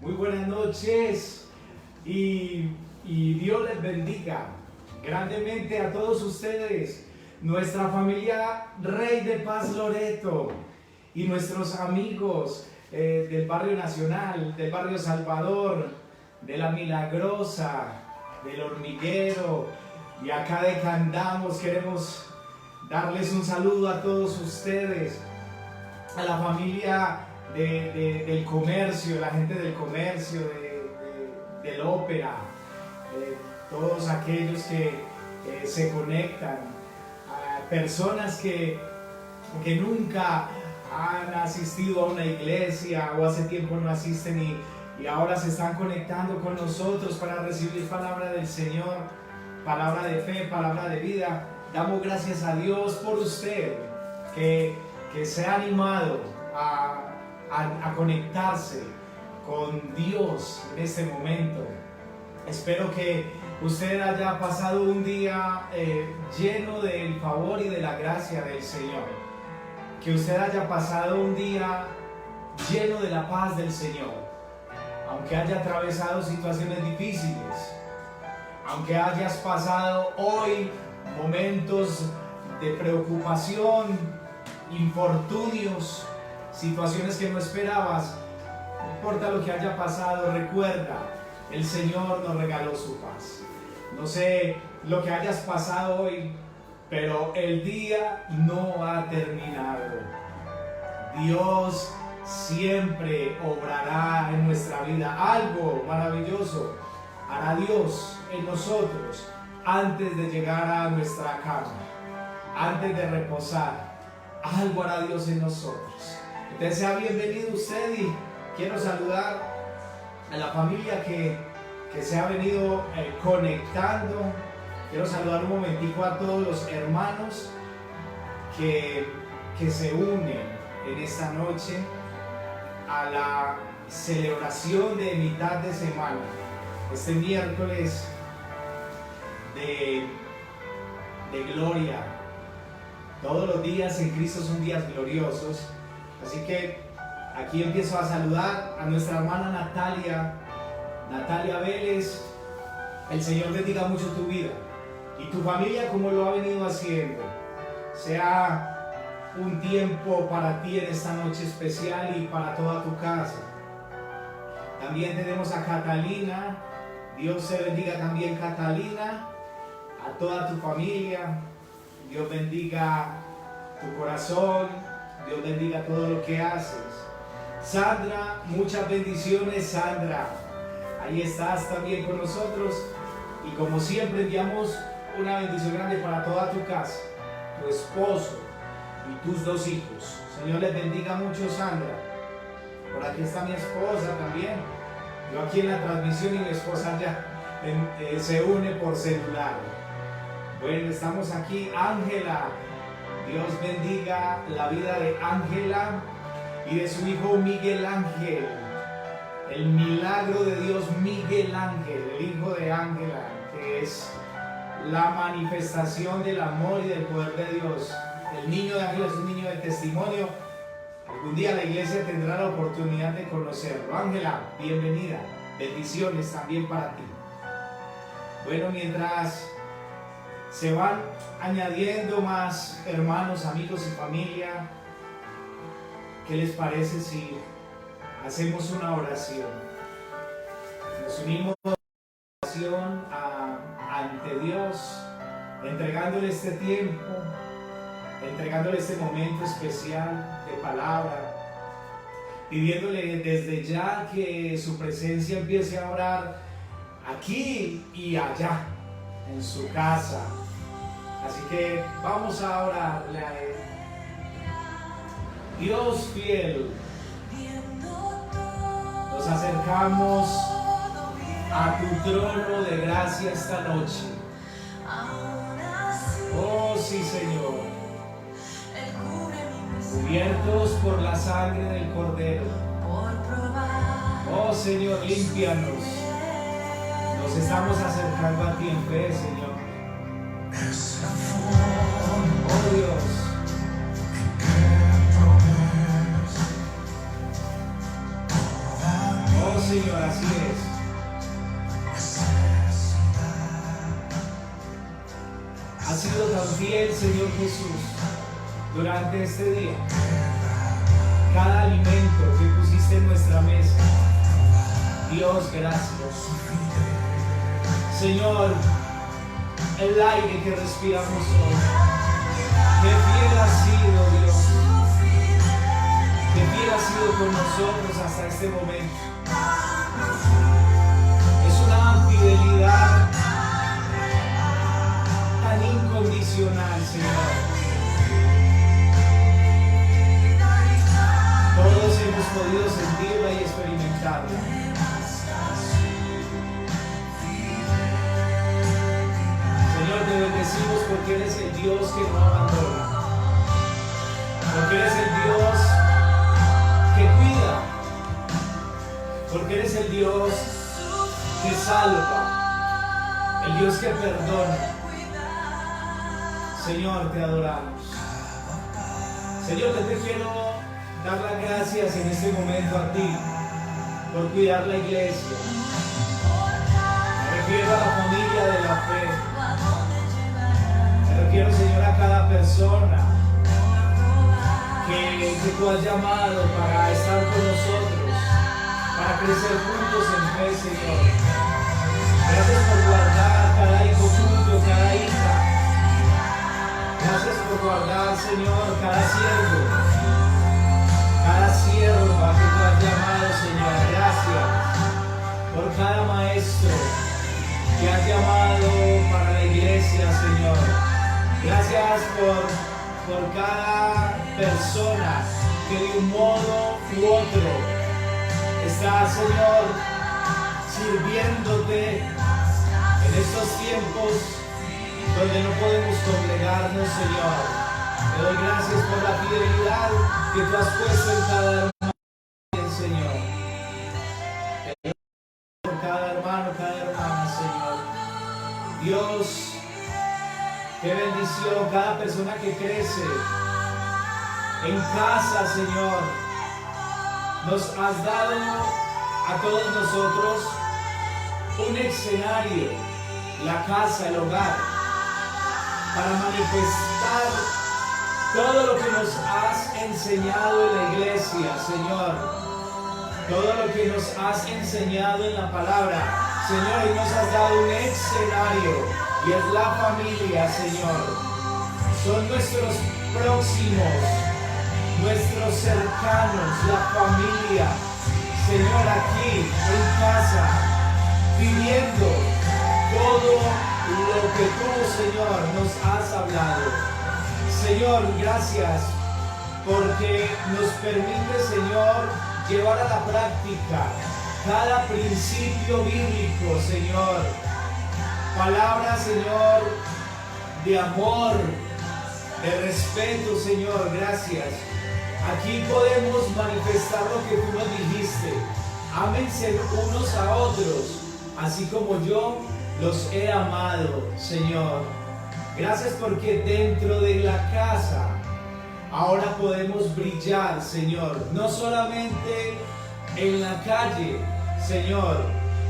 Muy buenas noches y Dios les bendiga grandemente a todos ustedes, nuestra familia Rey de Paz Loreto y nuestros amigos del barrio Nacional, del barrio Salvador, de La Milagrosa, del Hormiguero y acá de Candamos. Queremos darles un saludo a todos ustedes, a la familia del comercio, la gente del comercio, del ópera, todos aquellos que se conectan, a personas que nunca han asistido a una iglesia o hace tiempo no asisten y ahora se están conectando con nosotros para recibir palabra del Señor, palabra de fe, palabra de vida. Damos gracias a Dios por usted que se ha animado a conectarse con Dios en este momento. Espero que usted haya pasado un día lleno del favor y de la gracia del Señor. Que usted haya pasado un día lleno de la paz del Señor. Aunque haya atravesado situaciones difíciles, aunque hayas pasado hoy momentos de preocupación, infortunios, situaciones que no esperabas, no importa lo que haya pasado, recuerda, el Señor nos regaló su paz. No sé lo que hayas pasado hoy, pero el día no ha terminado. Dios siempre obrará en nuestra vida algo maravilloso. Hará Dios en nosotros antes de llegar a nuestra cama, antes de reposar. Algo hará Dios en nosotros. Entonces sea bienvenido usted y quiero saludar a la familia que se ha venido conectando. Quiero saludar un momentico a todos los hermanos que se unen en esta noche a la celebración de mitad de semana, este miércoles de gloria. Todos los días en Cristo son días gloriosos, así que aquí empiezo a saludar a nuestra hermana Natalia Vélez. El Señor bendiga mucho tu vida y tu familia como lo ha venido haciendo. Sea un tiempo para ti en esta noche especial y para toda tu casa. También tenemos a Catalina. Dios te bendiga también, Catalina, a toda tu familia. Dios bendiga tu corazón. Dios bendiga todo lo que haces. Sandra, muchas bendiciones, Sandra. Ahí estás también con nosotros. Y como siempre enviamos una bendición grande para toda tu casa, tu esposo y tus 2 hijos. Señor les bendiga mucho, Sandra. Por aquí está mi esposa también. Yo aquí en la transmisión y mi esposa ya se une por celular. Bueno, estamos aquí. Ángela, Dios bendiga la vida de Ángela y de su hijo Miguel Ángel. El milagro de Dios, Miguel Ángel, el hijo de Ángela, que es la manifestación del amor y del poder de Dios. El niño de Ángela es un niño de testimonio. Algún día la iglesia tendrá la oportunidad de conocerlo. Ángela, bienvenida. Bendiciones también para ti. Bueno, mientras se van añadiendo más hermanos, amigos y familia, ¿qué les parece si hacemos una oración? Nos unimos a la oración ante Dios, entregándole este tiempo, entregándole este momento especial de palabra, pidiéndole desde ya que su presencia empiece a obrar aquí y allá, en su casa. Así que vamos a orarle a Él. Dios fiel, nos acercamos a tu trono de gracia esta noche. Oh sí, Señor, cubiertos por la sangre del Cordero. Oh Señor, límpianos. Nos estamos acercando a ti en fe, Señor. Oh Dios, oh Señor, así es. Ha sido tan fiel, Señor Jesús, durante este día. Cada alimento que pusiste en nuestra mesa, Dios, gracias. Señor, el aire que respiramos hoy, qué fiel has sido, Dios. Qué fiel has sido con nosotros hasta este momento. Es una fidelidad tan incondicional, Señor. Todos hemos podido sentirla y experimentarla. Señor, te bendecimos porque eres el Dios que no abandona. Porque eres el Dios que cuida. Porque eres el Dios que salva. El Dios que perdona. Señor, te adoramos. Señor, yo te quiero dar las gracias en este momento a ti por cuidar la iglesia. Me refiero a la familia de la fe. Me refiero, Señor, a cada persona que tú has llamado para estar con nosotros, para crecer juntos en fe, Señor. Gracias por guardar cada hijo tuyo, cada hija. Gracias por guardar, Señor, cada sierva que tú has llamado, Señor. Gracias por cada maestro que has llamado para la iglesia, Señor. Gracias por cada persona que de un modo u otro está, Señor, sirviéndote en estos tiempos donde no podemos congregarnos, Señor. Te doy gracias por la fidelidad que tú has puesto en cada hermano, Señor. Te doy por cada hermano, cada hermana, Señor. Dios, qué bendición, cada persona que crece en casa, Señor. Nos has dado a todos nosotros un escenario, la casa, el hogar, para manifestar todo lo que nos has enseñado en la iglesia, Señor. Todo lo que nos has enseñado en la palabra, Señor, y nos has dado un escenario, y es la familia, Señor. Son nuestros próximos, nuestros cercanos, la familia, Señor, aquí en casa, viviendo todo lo que tú, Señor, nos has hablado. Señor, gracias porque nos permite, Señor, llevar a la práctica cada principio bíblico, Señor. Palabra, Señor, de amor, de respeto, Señor, gracias. Aquí podemos manifestar lo que tú nos dijiste. Ámense unos a otros, así como yo los he amado, Señor. Gracias porque dentro de la casa ahora podemos brillar, Señor. No solamente en la calle, Señor.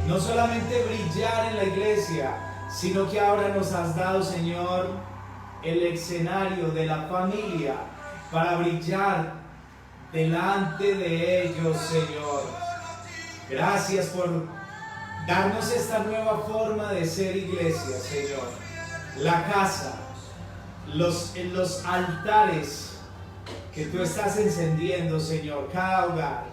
No solamente brillar en la iglesia, sino que ahora nos has dado, Señor, el escenario de la familia para brillar delante de ellos, Señor. Gracias por darnos esta nueva forma de ser iglesia, Señor. La casa, los altares que tú estás encendiendo, Señor, cada hogar.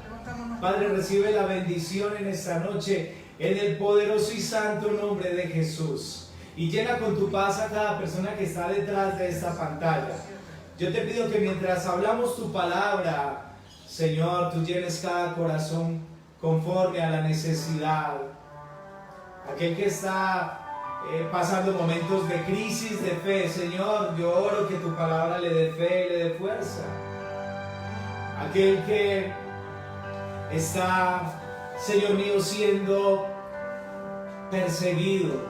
Padre, recibe la bendición en esta noche en el poderoso y santo nombre de Jesús. Y llena con tu paz a cada persona que está detrás de esta pantalla. Yo te pido que mientras hablamos tu palabra, Señor, tú llenes cada corazón conforme a la necesidad. Aquel que está pasando momentos de crisis de fe, Señor, yo oro que tu palabra le dé fe y le dé fuerza. Aquel que está, Señor mío, siendo perseguido,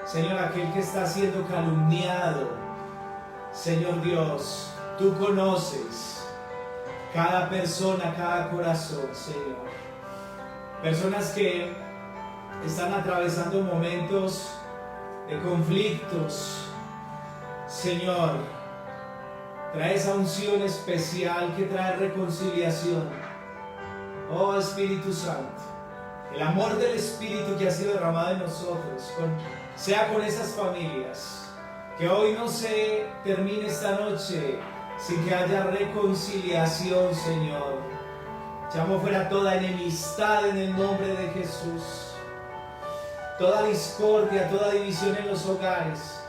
Señor, aquel que está siendo calumniado, Señor Dios, tú conoces cada persona, cada corazón, Señor. personas que están atravesando momentos de conflictos. Señor, trae esa unción especial que trae reconciliación. Oh Espíritu Santo, el amor del Espíritu que ha sido derramado en nosotros, sea con esas familias, que hoy no se termine esta noche sin que haya reconciliación, Señor. Echamos fuera toda enemistad en el nombre de Jesús, toda discordia, toda división en los hogares,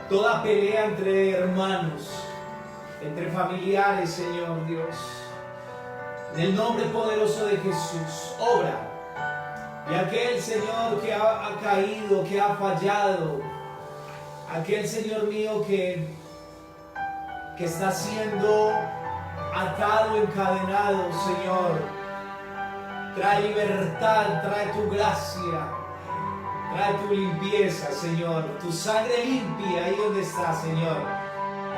toda pelea entre hermanos, entre familiares, Señor Dios. En el nombre poderoso de Jesús, obra. Y aquel, Señor, que ha caído, que ha fallado, aquel, Señor mío, que está siendo atado, encadenado, Señor, trae libertad, trae tu gracia, trae tu limpieza, Señor, tu sangre limpia ahí donde está, Señor.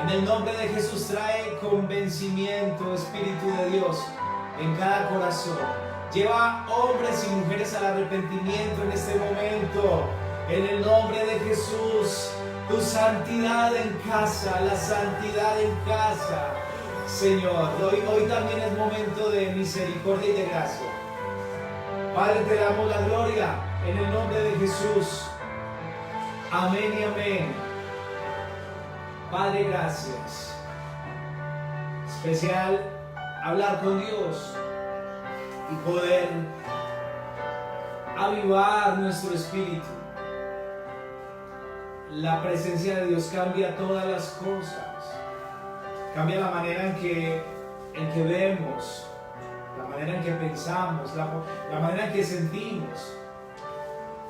En el nombre de Jesús trae convencimiento, Espíritu de Dios, en cada corazón. Lleva hombres y mujeres al arrepentimiento en este momento. En el nombre de Jesús, tu santidad en casa, la santidad en casa. Señor, hoy también es momento de misericordia y de gracia. Padre, te damos la gloria en el nombre de Jesús. Amén y amén. Padre, gracias. Especial hablar con Dios y poder avivar nuestro espíritu. La presencia de Dios cambia todas las cosas. Cambia la manera en que vemos, la manera en que pensamos, la manera en que sentimos.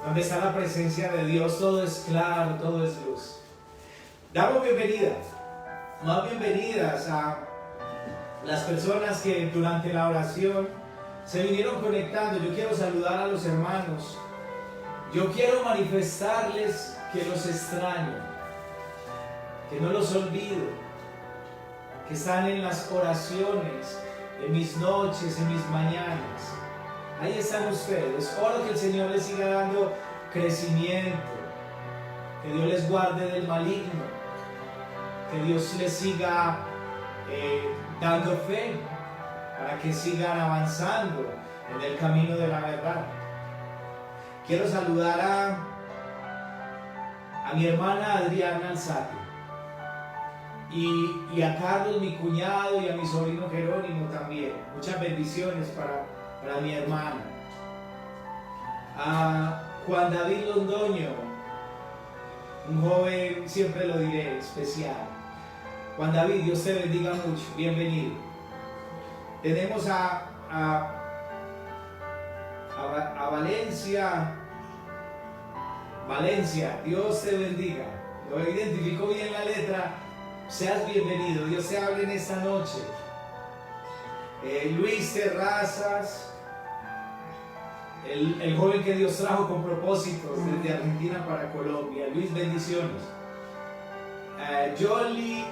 Donde está la presencia de Dios, todo es claro, todo es luz. Damos más bienvenidas a las personas que durante la oración se vinieron conectando. Yo quiero saludar a los hermanos. Yo quiero manifestarles que los extraño, que no los olvido, que están en las oraciones, en mis noches, en mis mañanas. Ahí están ustedes. Oro que el Señor les siga dando crecimiento, que Dios les guarde del maligno, que Dios les siga dando fe para que sigan avanzando en el camino de la verdad. Quiero saludar a mi hermana Adriana Alzate y a Carlos, mi cuñado, y a mi sobrino Jerónimo también. Muchas bendiciones para mi hermana. A Juan David Londoño, un joven, siempre lo diré, especial. Juan David, Dios te bendiga mucho, bienvenido. Tenemos a Valencia, Dios te bendiga. Lo identifico bien la letra. Seas bienvenido, Dios te hable en esta noche. Luis Terrazas, el joven que Dios trajo con propósitos desde Argentina para Colombia. Luis, bendiciones. Yoli,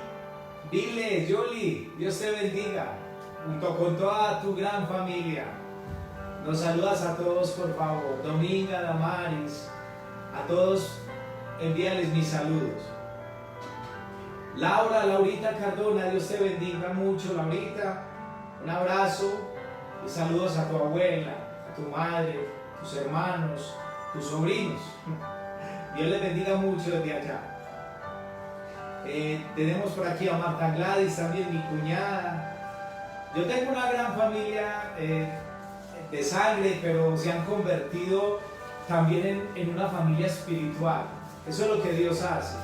dile, Yoli, Dios te bendiga, junto con toda tu gran familia. Nos saludas a todos, por favor. Dominga, Damaris, a todos envíales mis saludos. Laurita Cardona, Dios te bendiga mucho, Laurita. Un abrazo y saludos a tu abuela, a tu madre, tus hermanos, tus sobrinos. Dios les bendiga mucho desde allá. Tenemos por aquí a Marta Gladys, también mi cuñada. Yo tengo una gran familia de sangre, pero se han convertido también en una familia espiritual. Eso es lo que Dios hace.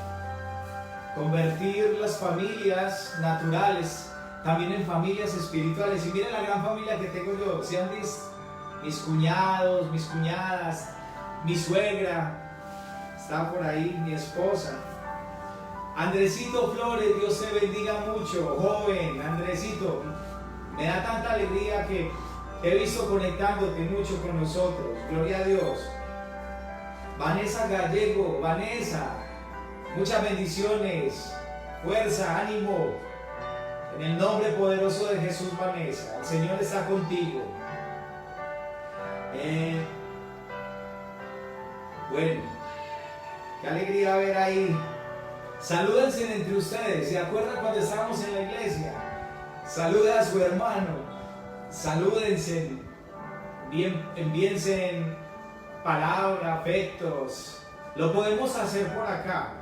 Convertir las familias naturales también en familias espirituales. Y miren la gran familia que tengo yo. Sean mis cuñados, mis cuñadas, mi suegra, está por ahí, mi esposa. Andresito Flores, Dios te bendiga mucho, joven. Andresito, me da tanta alegría que he visto conectándote mucho con nosotros. Gloria a Dios. Vanessa Gallego, Vanessa, muchas bendiciones, fuerza, ánimo. En el nombre poderoso de Jesús, Vanessa, el Señor está contigo. Bueno, qué alegría ver ahí. Salúdense entre ustedes. ¿Se acuerdan cuando estábamos en la iglesia? Saluda a su hermano. Salúdense. Envíense palabras, afectos. Lo podemos hacer por acá.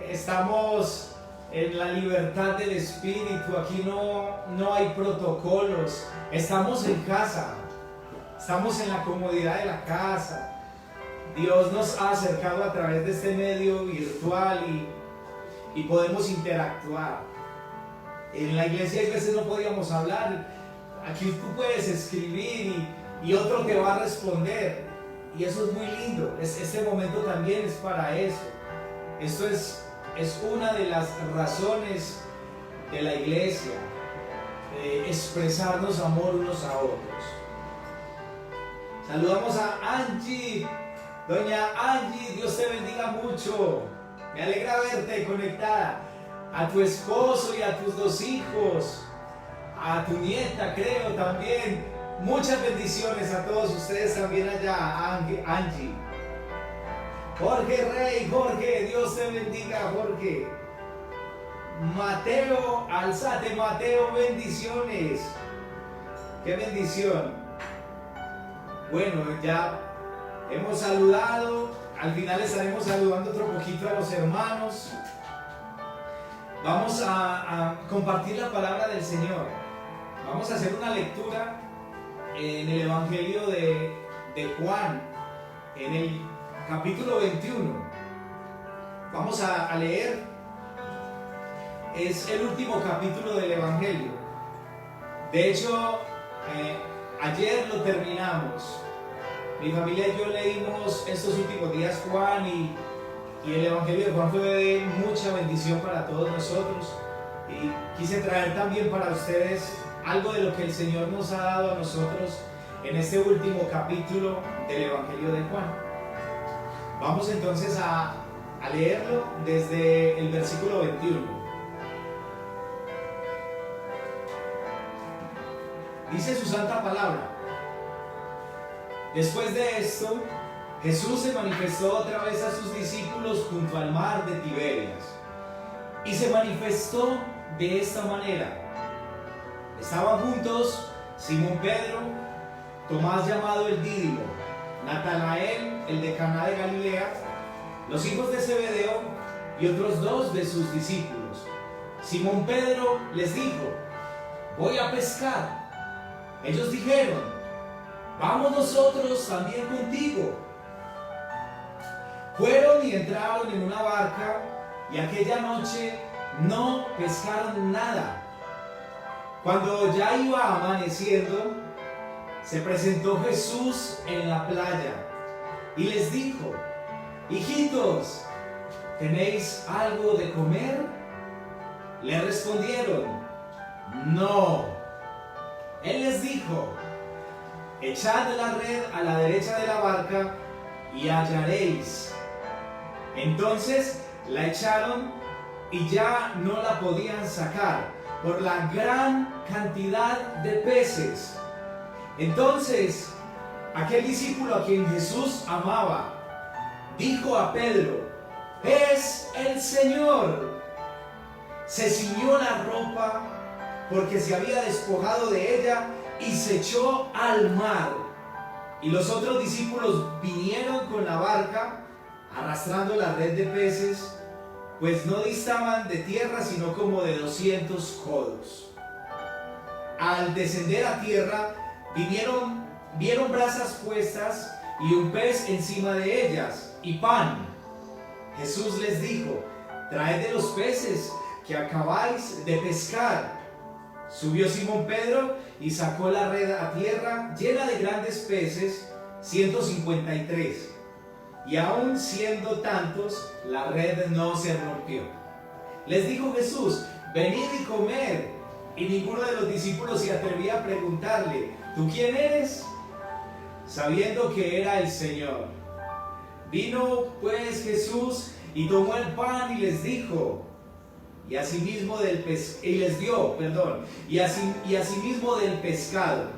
Estamos en la libertad del espíritu. Aquí no hay protocolos. Estamos en casa. Estamos en la comodidad de la casa. Dios nos ha acercado a través de este medio virtual y podemos interactuar. En la iglesia a veces no podíamos hablar. Aquí tú puedes escribir y otro te va a responder. Y eso es muy lindo. Este momento también es para eso. Esto es una de las razones de la iglesia, de expresarnos amor unos a otros. Saludamos a Angie. Doña Angie, Dios te bendiga mucho. Me alegra verte conectada. A tu esposo y a tus 2 hijos. A tu nieta, creo también. Muchas bendiciones a todos ustedes también allá, Angie. Jorge Rey, Jorge, Dios te bendiga, Jorge. Mateo, alzate, Mateo, bendiciones. Qué bendición. Bueno, ya hemos saludado, al final estaremos saludando otro poquito a los hermanos. Vamos a compartir la palabra del Señor. Vamos a hacer una lectura en el Evangelio de Juan, en el capítulo 21. Vamos a leer, es el último capítulo del Evangelio. De hecho, ayer lo terminamos. Mi familia y yo leímos estos últimos días Juan y el Evangelio de Juan fue de mucha bendición para todos nosotros. Y quise traer también para ustedes algo de lo que el Señor nos ha dado a nosotros en este último capítulo del Evangelio de Juan. Vamos entonces a leerlo desde el versículo 21. Dice su santa palabra. Después de esto, Jesús se manifestó otra vez a sus discípulos junto al mar de Tiberias. Y se manifestó de esta manera. Estaban juntos Simón Pedro, Tomás llamado el Dídimo, Natanael, el de Caná de Galilea, los hijos de Zebedeo y otros 2 de sus discípulos. Simón Pedro les dijo: voy a pescar. Ellos dijeron: vamos nosotros también contigo. Fueron y entraron en una barca y aquella noche no pescaron nada. Cuando ya iba amaneciendo, se presentó Jesús en la playa y les dijo: hijitos, ¿tenéis algo de comer? Le respondieron: no. Él les dijo: echad la red a la derecha de la barca y hallaréis. Entonces la echaron y ya no la podían sacar por la gran cantidad de peces. Entonces aquel discípulo a quien Jesús amaba dijo a Pedro: es el Señor. Se ciñó la ropa porque se había despojado de ella y se echó al mar. Y los otros discípulos vinieron con la barca arrastrando la red de peces, pues no distaban de tierra sino como de 200 codos. Al descender a tierra vieron brasas puestas y un pez encima de ellas y pan. Jesús les dijo: traed de los peces que acabáis de pescar. Subió Simón Pedro y sacó la red a tierra llena de grandes peces, 153. Y aun siendo tantos, la red no se rompió. Les dijo Jesús: venid y comed. Y ninguno de los discípulos se atrevía a preguntarle: ¿tú quién eres? Sabiendo que era el Señor. Vino pues Jesús y tomó el pan y les dijo, y asimismo del pescado.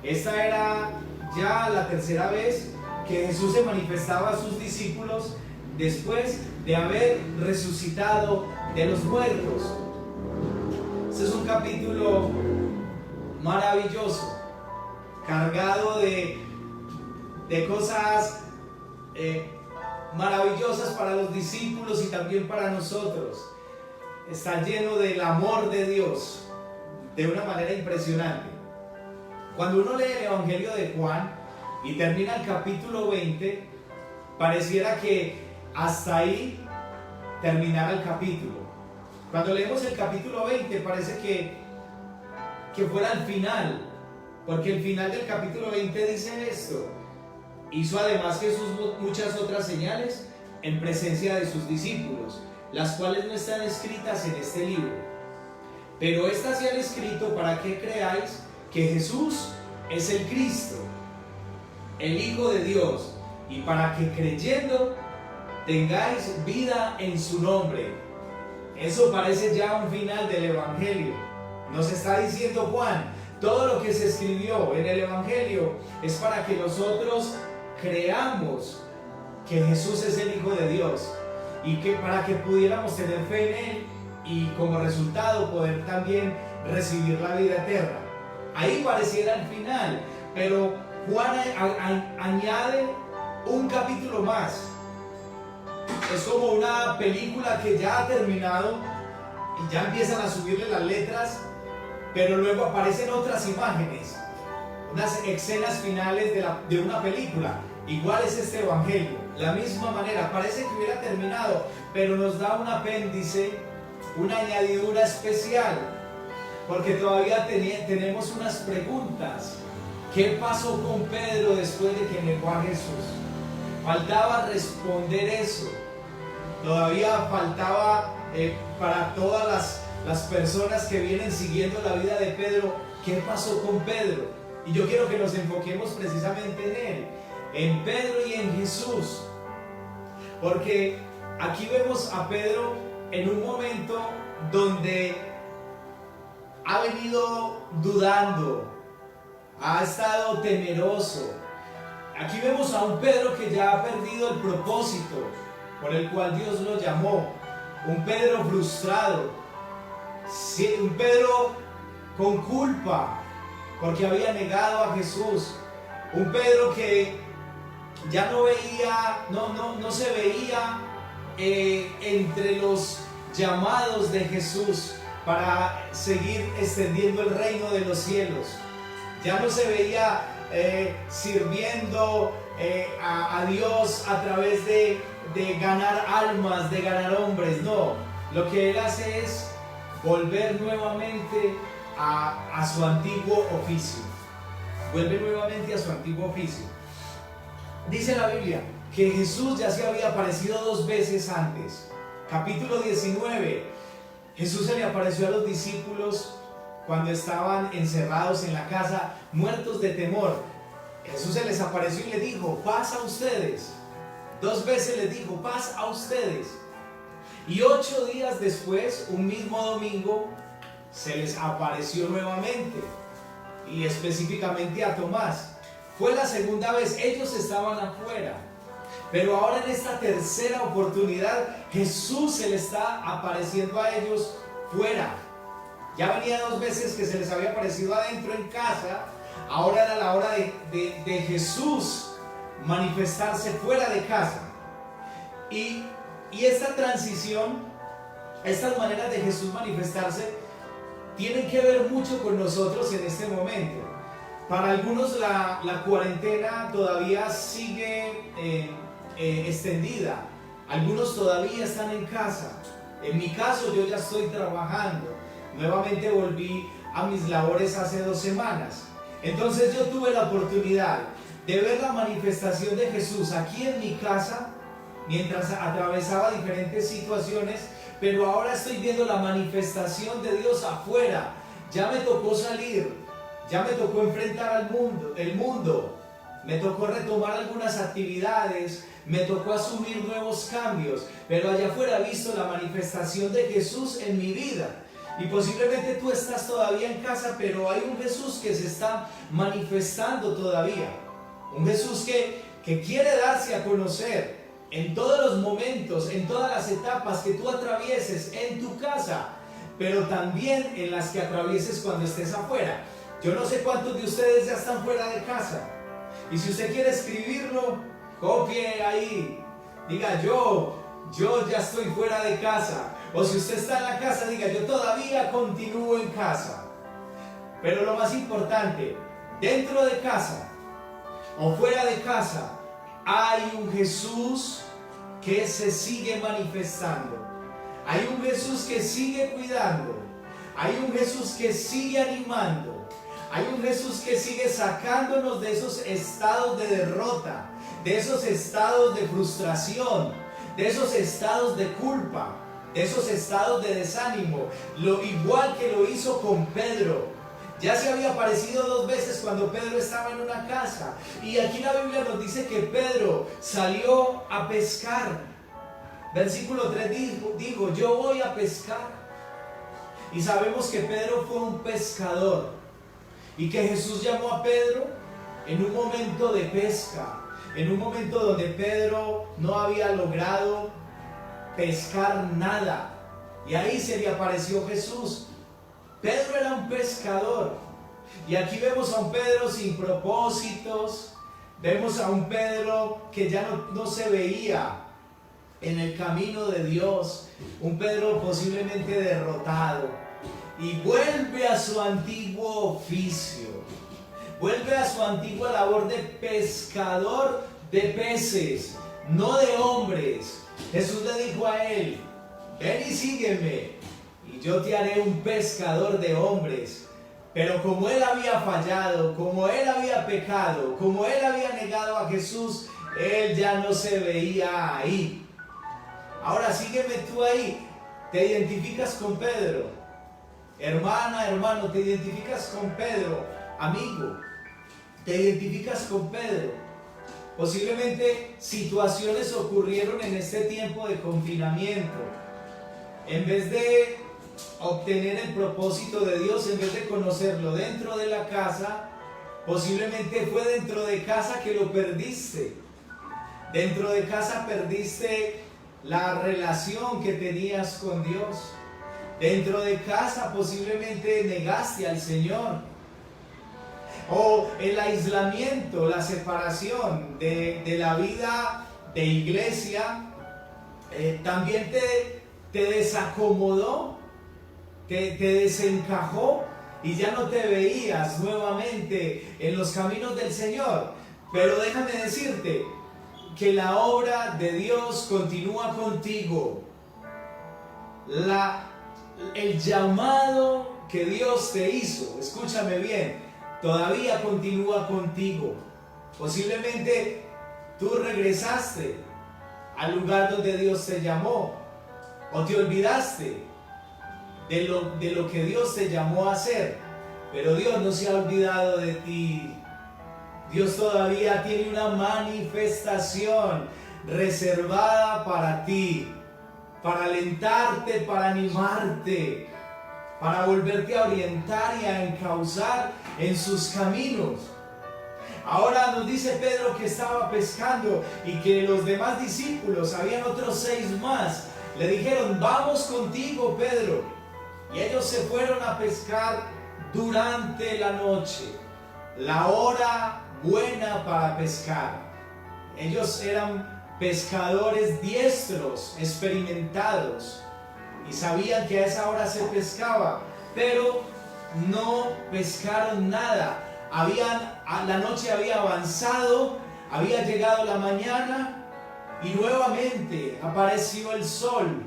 Esta era ya la tercera vez que Jesús se manifestaba a sus discípulos después de haber resucitado de los muertos. Este es un capítulo maravilloso, cargado de cosas maravillosas para los discípulos y también para nosotros. Está lleno del amor de Dios de una manera impresionante. Cuando uno lee el Evangelio de Juan y termina el capítulo 20, pareciera que hasta ahí terminara el capítulo. Cuando leemos el capítulo 20 parece que fuera el final, porque el final del capítulo 20 dice esto: hizo además Jesús muchas otras señales en presencia de sus discípulos, las cuales no están escritas en este libro. Pero estas se han escrito para que creáis que Jesús es el Cristo, el Hijo de Dios, y para que creyendo tengáis vida en su nombre. Eso parece ya un final del Evangelio. Nos está diciendo Juan, todo lo que se escribió en el Evangelio es para que nosotros creamos que Jesús es el Hijo de Dios, y que para que pudiéramos tener fe en Él y como resultado poder también recibir la vida eterna. Ahí pareciera el final, pero Juan añade un capítulo más. Es como una película que ya ha terminado y ya empiezan a subirle las letras, pero luego aparecen otras imágenes, unas escenas finales de una película. Igual es este Evangelio, la misma manera, parece que hubiera terminado, pero nos da un apéndice, una añadidura especial, porque todavía tenemos unas preguntas. ¿Qué pasó con Pedro después de que negó a Jesús? Faltaba responder eso. Todavía faltaba para todas las personas que vienen siguiendo la vida de Pedro, ¿qué pasó con Pedro? Y yo quiero que nos enfoquemos precisamente en él, en Pedro y en Jesús, porque aquí vemos a Pedro en un momento donde ha venido dudando, ha estado temeroso. Aquí vemos a un Pedro que ya ha perdido el propósito por el cual Dios lo llamó, un Pedro frustrado, un Pedro con culpa porque había negado a Jesús, un Pedro que ya no se veía entre los llamados de Jesús para seguir extendiendo el reino de los cielos. Ya no se veía sirviendo a Dios a través de ganar almas, de ganar hombres. No, lo que él hace es volver nuevamente a su antiguo oficio. Vuelve nuevamente a su antiguo oficio. Dice la Biblia que Jesús ya se había aparecido 2 veces antes. Capítulo 19. Jesús se le apareció a los discípulos cuando estaban encerrados en la casa, muertos de temor. Jesús se les apareció y le dijo: paz a ustedes. 2 veces les dijo: paz a ustedes. Y 8 días después, un mismo domingo, se les apareció nuevamente, y específicamente a Tomás. Fue la segunda vez, ellos estaban afuera, pero ahora en esta tercera oportunidad Jesús se le está apareciendo a ellos fuera. Ya venía 2 veces que se les había aparecido adentro en casa. Ahora era la hora de Jesús manifestarse fuera de casa. Y esta transición, estas maneras de Jesús manifestarse tienen que ver mucho con nosotros en este momento. Para algunos la cuarentena todavía sigue extendida. Algunos todavía están en casa. En mi caso, yo ya estoy trabajando. Nuevamente volví a mis labores hace 2 semanas. Entonces yo tuve la oportunidad de ver la manifestación de Jesús aquí en mi casa mientras atravesaba diferentes situaciones, pero ahora estoy viendo la manifestación de Dios afuera. Ya me tocó salir, ya me tocó enfrentar el mundo, me tocó retomar algunas actividades, me tocó asumir nuevos cambios, pero allá afuera he visto la manifestación de Jesús en mi vida. Y posiblemente tú estás todavía en casa, pero hay un Jesús que se está manifestando todavía. Un Jesús que quiere darse a conocer en todos los momentos, en todas las etapas que tú atravieses en tu casa, pero también en las que atravieses cuando estés afuera. Yo no sé cuántos de ustedes ya están fuera de casa. Y si usted quiere escribirlo, copie ahí. Diga yo ya estoy fuera de casa. O si usted está en la casa, diga yo todavía continúo en casa. Pero lo más importante, dentro de casa o fuera de casa, hay un Jesús que se sigue manifestando. Hay un Jesús que sigue cuidando. Hay un Jesús que sigue animando. Hay un Jesús que sigue sacándonos de esos estados de derrota, de esos estados de frustración, de esos estados de culpa, de esos estados de desánimo. Lo igual que lo hizo con Pedro. Ya se había aparecido 2 veces cuando Pedro estaba en una casa. Y aquí la Biblia nos dice que Pedro salió a pescar. Versículo 3 dijo, yo voy a pescar. Y sabemos que Pedro fue un pescador. Y que Jesús llamó a Pedro en un momento de pesca. En un momento donde Pedro no había logrado pescar nada. Y ahí se le apareció Jesús. Pedro era un pescador. Y aquí vemos a un Pedro sin propósitos. Vemos a un Pedro que ya no se veía en el camino de Dios. Un Pedro posiblemente derrotado. Y vuelve a su antiguo oficio. Vuelve a su antigua labor de pescador de peces, no de hombres. Jesús le dijo a él, ven y sígueme, y yo te haré un pescador de hombres. Pero como él había fallado, como él había pecado, como él había negado a Jesús, él ya no se veía ahí. Ahora sígueme tú ahí. ¿Te identificas con Pedro? Hermana, hermano, ¿te identificas con Pedro? Amigo, ¿te identificas con Pedro? Posiblemente situaciones ocurrieron en este tiempo de confinamiento. En vez de obtener el propósito de Dios, en vez de conocerlo dentro de la casa, posiblemente fue dentro de casa que lo perdiste. Dentro de casa perdiste la relación que tenías con Dios. Dentro de casa posiblemente negaste al Señor. O el aislamiento, la separación de la vida de iglesia también te desacomodó, te desencajó y ya no te veías nuevamente en los caminos del Señor. Pero déjame decirte que la obra de Dios continúa contigo. El llamado que Dios te hizo, escúchame bien, todavía continúa contigo. Posiblemente tú regresaste al lugar donde Dios te llamó, o te olvidaste de lo que Dios te llamó a hacer, pero Dios no se ha olvidado de ti. Dios todavía tiene una manifestación reservada para ti, para alentarte, para animarte, para volverte a orientar y a encauzar en sus caminos. Ahora nos dice Pedro que estaba pescando y que los demás discípulos, habían otros 6 más, le dijeron, vamos contigo, Pedro. Y ellos se fueron a pescar durante la noche, la hora buena para pescar. Ellos eran pescadores diestros, experimentados, y sabían que a esa hora se pescaba, pero no pescaron nada. La noche había avanzado, había llegado la mañana y nuevamente apareció el sol,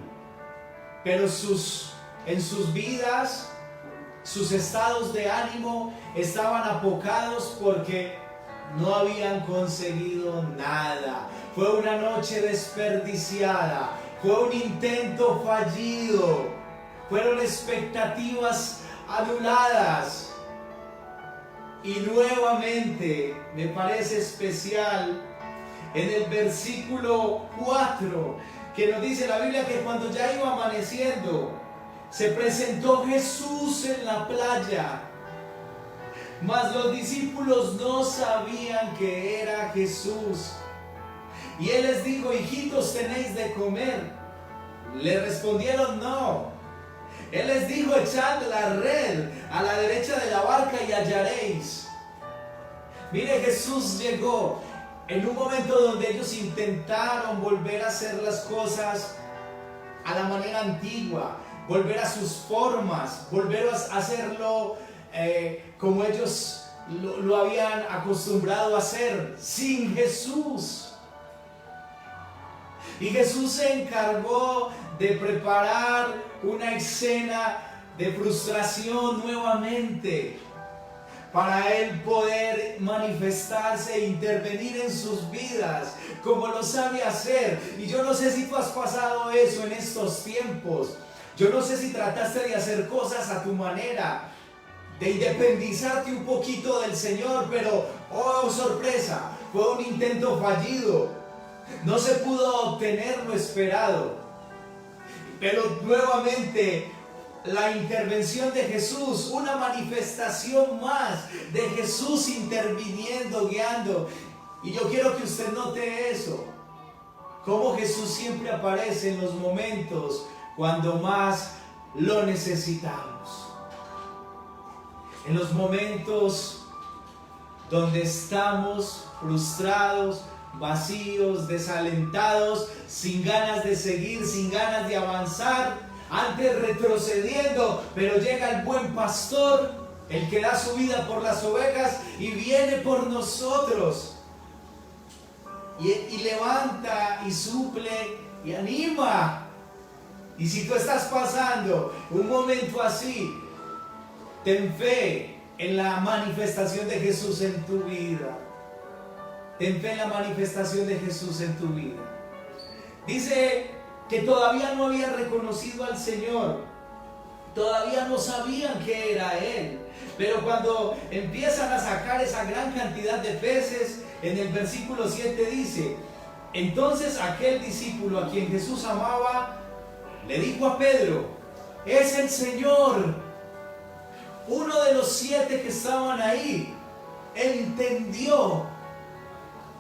pero en sus vidas, sus estados de ánimo estaban apocados porque no habían conseguido nada. Fue una noche desperdiciada, fue un intento fallido, fueron expectativas anuladas. Y nuevamente me parece especial en el versículo 4 que nos dice la Biblia que cuando ya iba amaneciendo, se presentó Jesús en la playa, mas los discípulos no sabían que era Jesús. Y él les dijo: hijitos, ¿tenéis de comer? Le respondieron: no. Él les dijo: echad la red a la derecha de la barca y hallaréis. Mire, Jesús llegó en un momento donde ellos intentaron volver a hacer las cosas a la manera antigua, volver a sus formas, volver a hacerlo como ellos lo habían acostumbrado a hacer, sin Jesús. Y Jesús se encargó de preparar una escena de frustración nuevamente, para Él poder manifestarse e intervenir en sus vidas como lo sabe hacer. Y yo no sé si tú has pasado eso en estos tiempos. Yo no sé si trataste de hacer cosas a tu manera, de independizarte un poquito del Señor, pero oh sorpresa, fue un intento fallido. No se pudo obtener lo esperado. Pero nuevamente la intervención de Jesús, una manifestación más de Jesús interviniendo, guiando. Y yo quiero que usted note eso, cómo Jesús siempre aparece en los momentos cuando más lo necesitamos. En los momentos donde estamos frustrados, vacíos, desalentados, sin ganas de seguir, sin ganas de avanzar, antes retrocediendo, pero llega el buen pastor, el que da su vida por las ovejas, y viene por nosotros y levanta y suple y anima. Y si tú estás pasando un momento así, ten fe en la manifestación de Jesús en tu vida. Ten fe en la manifestación de Jesús en tu vida. Dice que todavía no habían reconocido al Señor, todavía no sabían que era Él, pero cuando empiezan a sacar esa gran cantidad de peces, en el versículo 7 dice: entonces aquel discípulo a quien Jesús amaba le dijo a Pedro: es el Señor. Uno de los 7 que estaban ahí entendió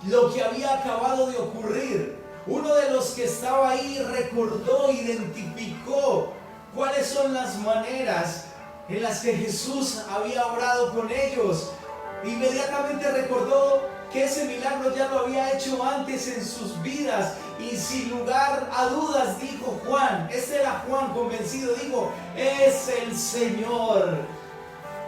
lo que había acabado de ocurrir. Uno de los que estaba ahí recordó, identificó cuáles son las maneras en las que Jesús había obrado con ellos. Inmediatamente recordó que ese milagro ya lo había hecho antes en sus vidas, y sin lugar a dudas dijo Juan, este era Juan convencido, dijo: es el Señor.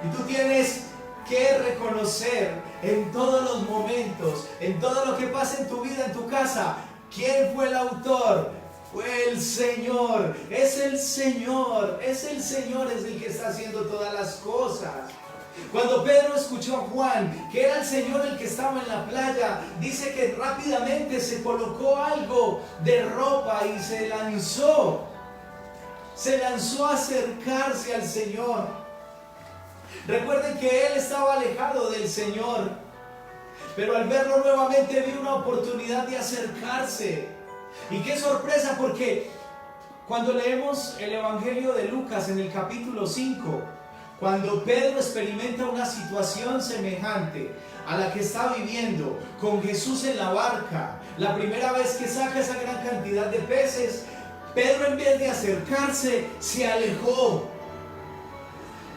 Y tú tienes que reconocer en todos los momentos, en todo lo que pasa en tu vida, en tu casa, ¿quién fue el autor? Fue el Señor. Es el Señor. Es el Señor, es el que está haciendo todas las cosas. Cuando Pedro escuchó a Juan, que era el Señor el que estaba en la playa, dice que rápidamente se colocó algo de ropa y se lanzó a acercarse al Señor. Recuerden que él estaba alejado del Señor, pero al verlo nuevamente vio una oportunidad de acercarse. Y qué sorpresa, porque cuando leemos el Evangelio de Lucas en el capítulo 5, cuando Pedro experimenta una situación semejante a la que está viviendo con Jesús en la barca, la primera vez que saca esa gran cantidad de peces, Pedro, en vez de acercarse, se alejó.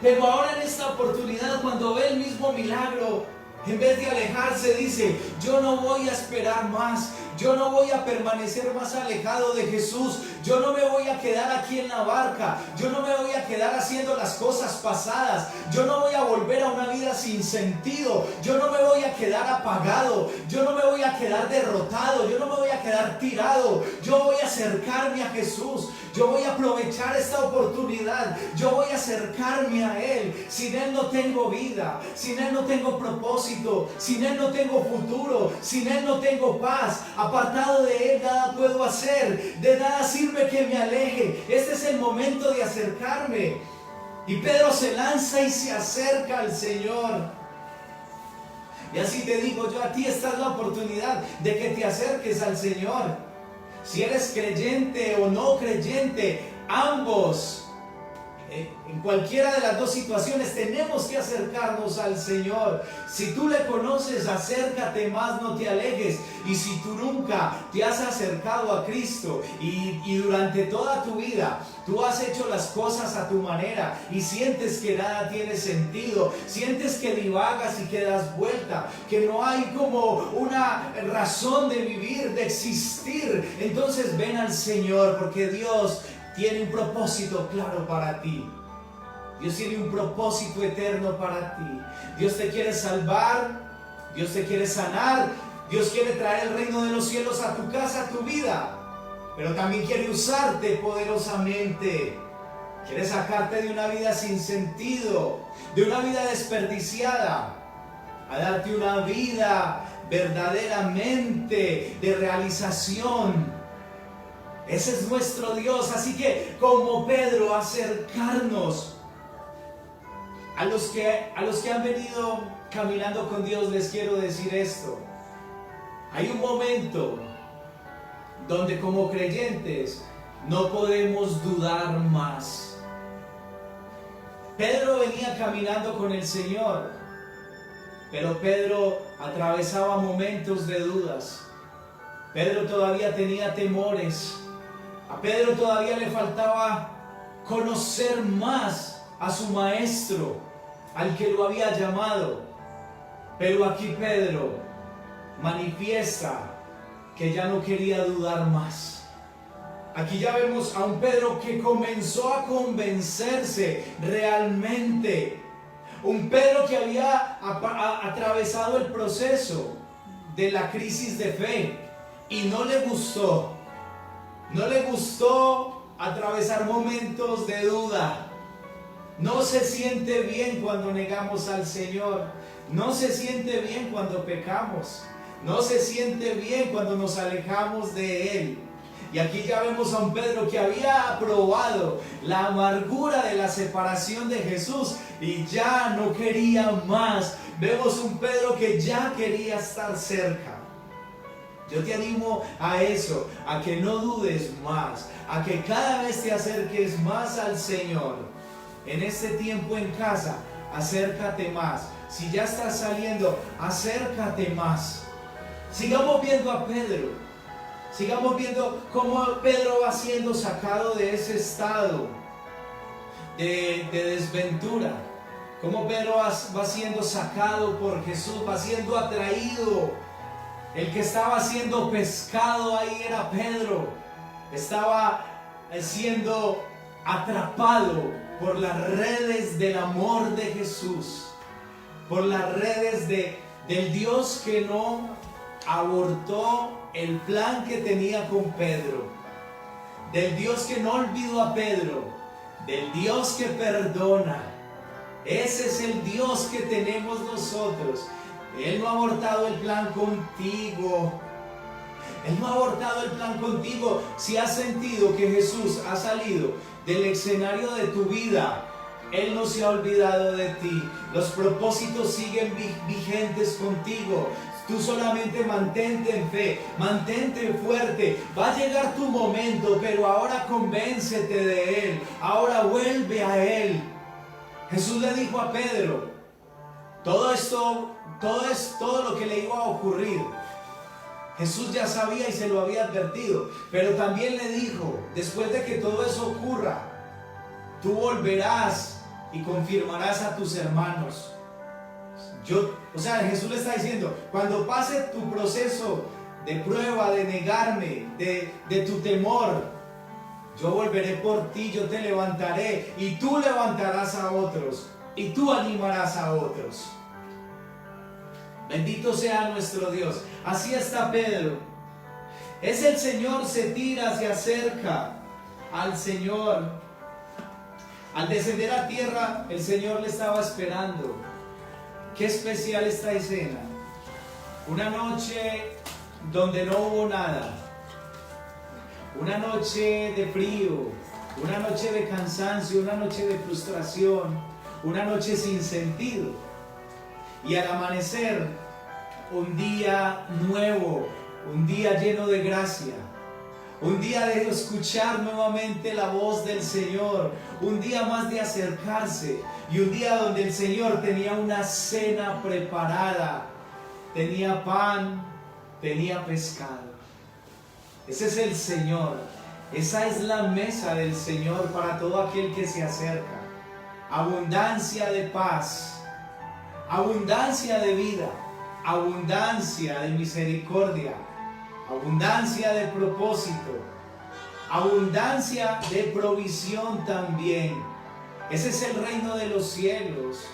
Pero ahora en esta oportunidad, cuando ve el mismo milagro, en vez de alejarse, dice: yo no voy a esperar más, yo no voy a permanecer más alejado de Jesús, yo no me voy a quedar aquí en la barca, yo no me voy a quedar haciendo las cosas pasadas, yo no voy a volver a una vida sin sentido, yo no me voy a quedar apagado, yo no me voy a quedar derrotado, yo no me voy a quedar tirado, yo voy a acercarme a Jesús, yo voy a aprovechar esta oportunidad, yo voy a acercarme a Él. Sin Él no tengo vida, sin Él no tengo propósito, sin Él no tengo futuro, sin Él no tengo paz. Apartado de Él nada puedo hacer, de nada sirve que me aleje. Este es el momento de acercarme. Y Pedro se lanza y se acerca al Señor. Y así te digo yo a ti, esta es la oportunidad de que te acerques al Señor. Si eres creyente o no creyente, ambos En cualquiera de las dos situaciones tenemos que acercarnos al Señor. Si tú le conoces, acércate más, no te alejes. Y si tú nunca te has acercado a Cristo y durante toda tu vida tú has hecho las cosas a tu manera y sientes que nada tiene sentido, sientes que divagas y que das vuelta, que no hay como una razón de vivir, de existir, entonces ven al Señor, porque Dios tiene un propósito claro para ti. Dios tiene un propósito eterno para ti. Dios te quiere salvar, Dios te quiere sanar, Dios quiere traer el reino de los cielos a tu casa, a tu vida, pero también quiere usarte poderosamente. Quiere sacarte de una vida sin sentido, de una vida desperdiciada, a darte una vida verdaderamente de realización. Ese es nuestro Dios. Así que como Pedro, acercarnos a los que han venido caminando con Dios, les quiero decir esto. Hay un momento donde como creyentes no podemos dudar más. Pedro venía caminando con el Señor, pero Pedro atravesaba momentos de dudas. Pedro todavía tenía temores. A Pedro todavía le faltaba conocer más a su maestro, al que lo había llamado. Pero aquí Pedro manifiesta que ya no quería dudar más. Aquí ya vemos a un Pedro que comenzó a convencerse realmente. Un Pedro que había atravesado el proceso de la crisis de fe y no le gustó. No le gustó atravesar momentos de duda. No se siente bien cuando negamos al Señor. No se siente bien cuando pecamos. No se siente bien cuando nos alejamos de Él. Y aquí ya vemos a un Pedro que había probado la amargura de la separación de Jesús y ya no quería más. Vemos un Pedro que ya quería estar cerca. Yo te animo a eso, a que no dudes más, a que cada vez te acerques más al Señor. En este tiempo en casa, acércate más. Si ya estás saliendo, acércate más. Sigamos viendo a Pedro. Sigamos viendo cómo Pedro va siendo sacado de ese estado de desventura. Cómo Pedro va siendo sacado por Jesús, va siendo atraído. El que estaba siendo pescado ahí era Pedro. Estaba siendo atrapado por las redes del amor de Jesús. Por las redes del Dios que no abortó el plan que tenía con Pedro. Del Dios que no olvidó a Pedro. Del Dios que perdona. Ese es el Dios que tenemos nosotros. Él no ha abortado el plan contigo. Él no ha abortado el plan contigo. Si has sentido que Jesús ha salido del escenario de tu vida, Él no se ha olvidado de ti. Los propósitos siguen vigentes contigo. Tú solamente mantente en fe, mantente fuerte. Va a llegar tu momento, pero ahora convéncete de Él. Ahora vuelve a Él. Jesús le dijo a Pedro, todo lo que le iba a ocurrir, Jesús ya sabía y se lo había advertido, pero también le dijo, después de que todo eso ocurra, tú volverás y confirmarás a tus hermanos. Jesús le está diciendo, cuando pase tu proceso de prueba, de negarme, de tu temor, yo volveré por ti, yo te levantaré y tú levantarás a otros y tú animarás a otros. Bendito sea nuestro Dios. Así está Pedro. Es el Señor, se tira, se acerca al Señor. Al descender a tierra, el Señor le estaba esperando. Qué especial esta escena. Una noche donde no hubo nada. Una noche de frío. Una noche de cansancio. Una noche de frustración. Una noche sin sentido. Y al amanecer, un día nuevo, un día lleno de gracia, Un día de escuchar nuevamente la voz del Señor, un día más de acercarse y un día donde el Señor tenía una cena preparada, tenía pan, tenía pescado. Ese es el Señor, esa es la mesa del Señor para todo aquel que se acerca. Abundancia de paz, abundancia de vida, abundancia de misericordia, abundancia de propósito, abundancia de provisión también. Ese es el reino de los cielos.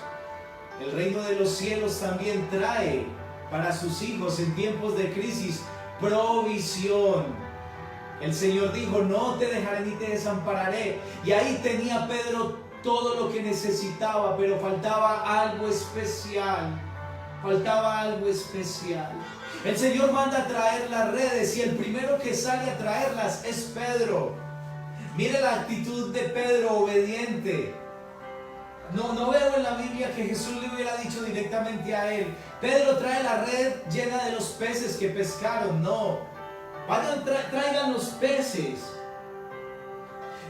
El reino de los cielos también trae para sus hijos en tiempos de crisis provisión. El Señor dijo: no te dejaré ni te desampararé. Y ahí tenía Pedro todo lo que necesitaba, pero faltaba algo especial. Faltaba algo especial. El Señor manda a traer las redes y el primero que sale a traerlas es Pedro. Mire la actitud de Pedro, obediente. No veo en la Biblia que Jesús le hubiera dicho directamente a él: Pedro, trae la red llena de los peces que pescaron. No, vayan, traigan los peces.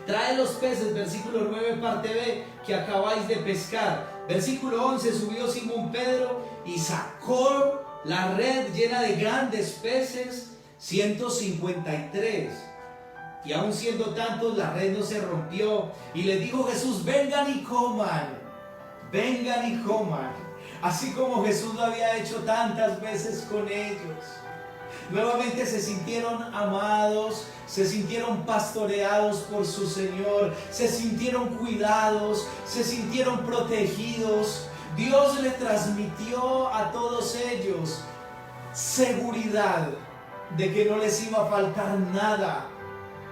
Trae los peces, versículo 9, parte B, que acabáis de pescar. Versículo 11, subió Simón Pedro y sacó la red llena de grandes peces, 153. Y aun siendo tantos, la red no se rompió. Y les dijo Jesús: vengan y coman, vengan y coman. Así como Jesús lo había hecho tantas veces con ellos. Nuevamente se sintieron amados, se sintieron pastoreados por su Señor, se sintieron cuidados, se sintieron protegidos. Dios le transmitió a todos ellos seguridad de que no les iba a faltar nada.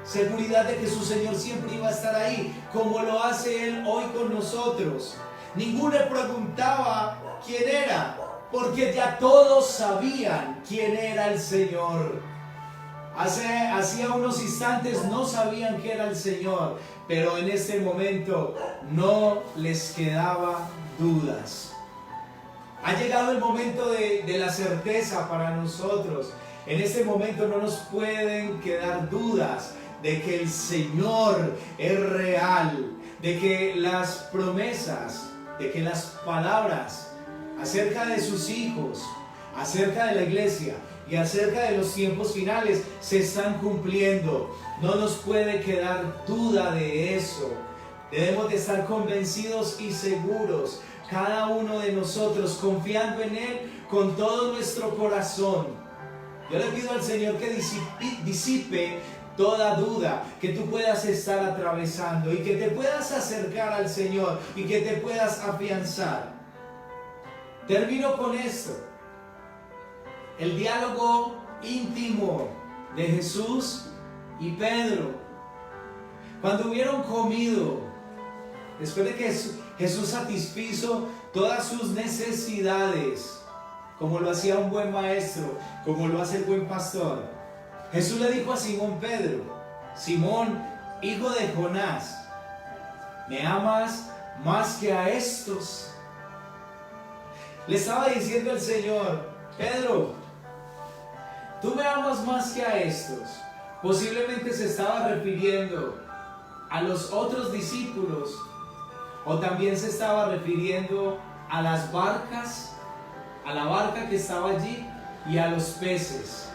Seguridad de que su Señor siempre iba a estar ahí, como lo hace Él hoy con nosotros. Ninguno le preguntaba quién era, porque ya todos sabían quién era el Señor. Hacía unos instantes no sabían quién era el Señor, pero en este momento no les quedaba dudas. Ha llegado el momento de la certeza para nosotros. En este momento no nos pueden quedar dudas de que el Señor es real, de que las promesas, de que las palabras acerca de sus hijos, acerca de la iglesia y acerca de los tiempos finales se están cumpliendo. No nos puede quedar duda de eso. Debemos de estar convencidos y seguros, cada uno de nosotros, confiando en Él con todo nuestro corazón. Yo le pido al Señor que disipe toda duda que tú puedas estar atravesando y que te puedas acercar al Señor y que te puedas afianzar. Termino con esto. El diálogo íntimo de Jesús y Pedro. Cuando hubieron comido, después de que Jesús satisfizo todas sus necesidades, como lo hacía un buen maestro, como lo hace el buen pastor, Jesús le dijo a Simón Pedro: Simón, hijo de Jonás, ¿me amas más que a estos? Le estaba diciendo el Señor: Pedro, tú me amas más que a estos. Posiblemente se estaba refiriendo a los otros discípulos, o también se estaba refiriendo a las barcas, a la barca que estaba allí y a los peces.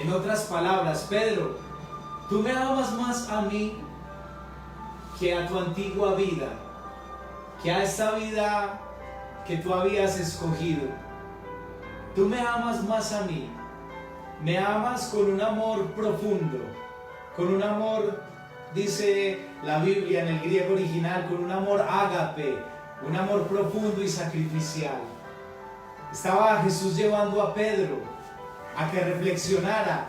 En otras palabras: Pedro, tú me amas más a mí que a tu antigua vida, que a esta vida que tú habías escogido. Tú me amas más a mí, me amas con un amor profundo, con un amor, dice la Biblia en el griego original, con un amor ágape, un amor profundo y sacrificial. Estaba Jesús llevando a Pedro a que reflexionara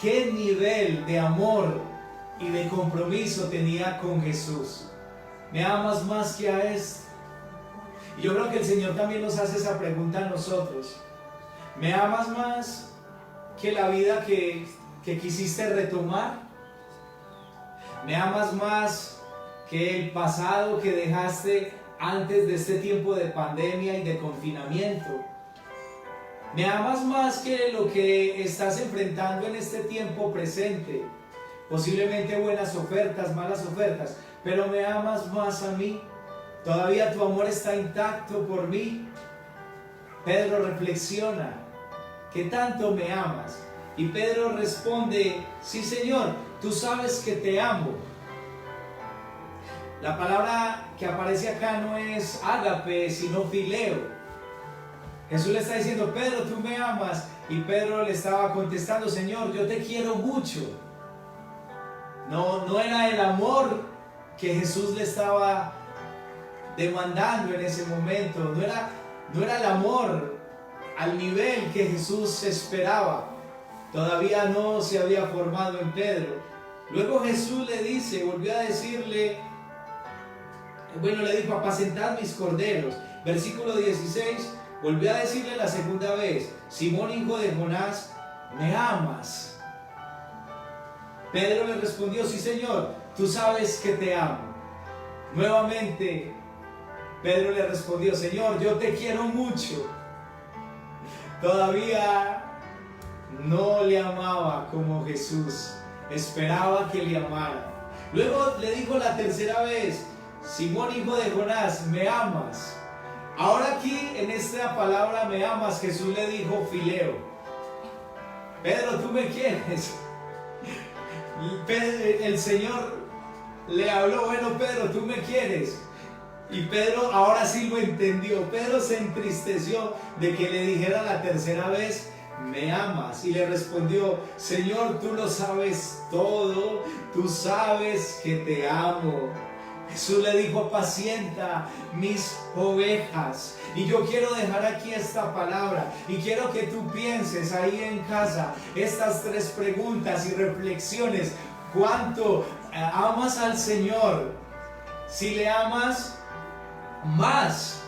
qué nivel de amor y de compromiso tenía con Jesús. ¿Me amas más que a esto? Y yo creo que el Señor también nos hace esa pregunta a nosotros. ¿Me amas más que la vida que quisiste retomar? ¿Me amas más que el pasado que dejaste antes de este tiempo de pandemia y de confinamiento? ¿Me amas más que lo que estás enfrentando en este tiempo presente? posiblemente buenas ofertas, malas ofertas, pero me amas más a mí. Todavía tu amor está intacto por mí. Pedro reflexiona, ¿qué tanto me amas? Y Pedro responde, sí Señor, tú sabes que te amo. La palabra que aparece acá no es ágape, sino fileo. Jesús le está diciendo, Pedro, tú me amas. Y Pedro le estaba contestando, Señor, yo te quiero mucho. No era el amor que Jesús le estaba demandando en ese momento. No era el amor al nivel que Jesús esperaba. Todavía no se había formado en Pedro. Luego Jesús le dice, volvió a decirle, le dijo, apacentad mis corderos. Versículo 16, volvió a decirle la segunda vez, Simón, hijo de Jonás, ¿me amas? Pedro le respondió, sí Señor, tú sabes que te amo. Nuevamente, Pedro le respondió, Señor, yo te quiero mucho. Todavía no le amaba como Jesús esperaba que le amara. Luego le dijo la tercera vez, Simón, hijo de Jonás, ¿me amas? Ahora aquí en esta palabra me amas, Jesús le dijo fileo. Pedro, ¿tú me quieres? El Señor le habló, bueno Pedro, ¿tú me quieres? Y Pedro ahora sí lo entendió. Pedro se entristeció de que le dijera la tercera vez, ¿me amas? Y le respondió, Señor, tú lo sabes todo, tú sabes que te amo. Jesús le dijo, apacienta mis ovejas. Y yo quiero dejar aquí esta palabra y quiero que tú pienses ahí en casa estas tres preguntas y reflexiones. ¿Cuánto amas al Señor? Si le amas más